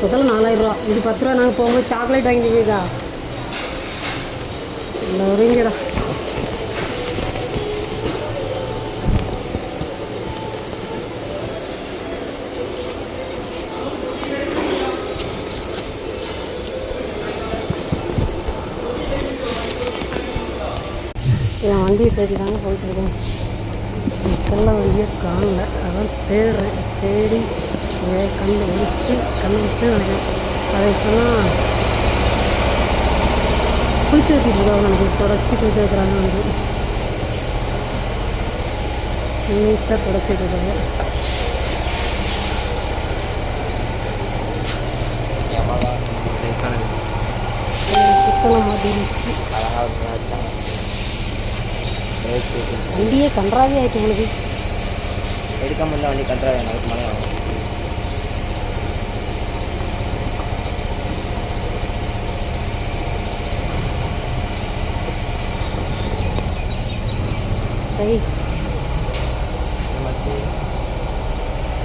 மொத்தத்தில் 4000 ரூபா. இது 10 ரூபா. நாங்கள் போகும்போது சாக்லேட் வாங்கிட்டீங்கக்கா. இல்லை ஒருங்கடா. என் வண்டியை தேடி தாங்க போயிட்டுருக்கேன். செல்ல வண்டியை காணல. அதான் தேடுறேன். தேடி கண்டுபிடிச்சிட்டு நினைக்கிறேன். அதை இப்போலாம் குளிச்சு ஊற்றிட்டுருக்காங்க. எனக்கு தொடச்சி குளிச்சு வைக்கிறாங்க. வந்து நீட்டாக தொடச்சிட்டு இருக்காங்க. சுத்தலாம் மாட்டிருச்சு. வண்டியே கன்றாவே ஆயிட்டு உங்களுக்கு. எடுக்க முடியல வண்டி கன்றாவே. எனக்கு மழை ஆகும். சரி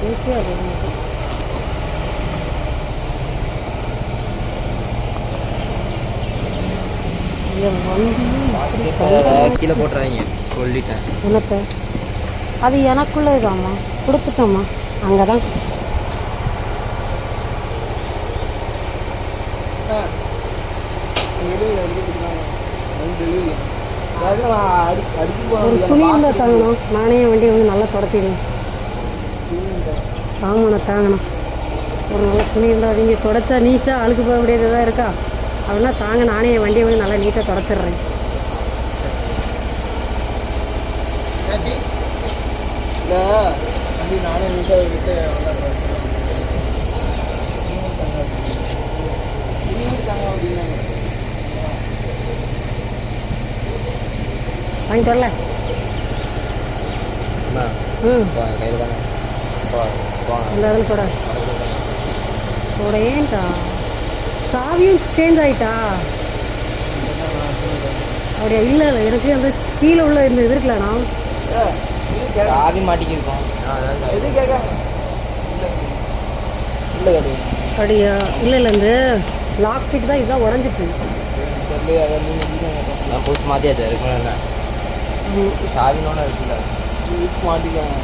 ஈஸியாக இருக்கும். கீழே போட்டுறாங்க சொல்லிட்டேன். என்னத்த அது எனக்குள்ளே இதாம்மா கொடுத்துட்டோம்மா. அங்கே தான் ஒரு துணி இருந்தால் தாங்கணும். நானே என் வண்டியை வந்து நல்லா தொடச்சிடுவேன். ஆமாண்ணா தாங்கணும். ஒரு நல்ல துணி இருந்தால் அவங்க தொடச்சா நீட்டாக அழுக்கு போக முடியாததாக இருக்கா. அப்படின்னா தாங்க நானே என் வண்டியை வந்து நல்லா நீட்டாக தொடச்சிட்றேன். நானே நீட்டாக விட்டு வாங்கிட்டு வரல. கையில் தாங்க இந்த இதில் போட போட. ஏன்டா சாவியும் சேஞ்ச் ஆகிட்டா? அப்படியா? இல்லை இல்லை எனக்கு அந்த கீழே உள்ள இந்த இது இருக்கலண்ணா. சாவி மாட்டிக்கிருக்கோம். அப்படியா? இல்லை இல்லை இந்த லாக் சீட் தான் இதுதான் உடஞ்சிட்டு. புதுசு மாற்றியாச்சு இருக்குன்னு சாவினோட இருக்குல்ல மாட்டிக்கலாம்.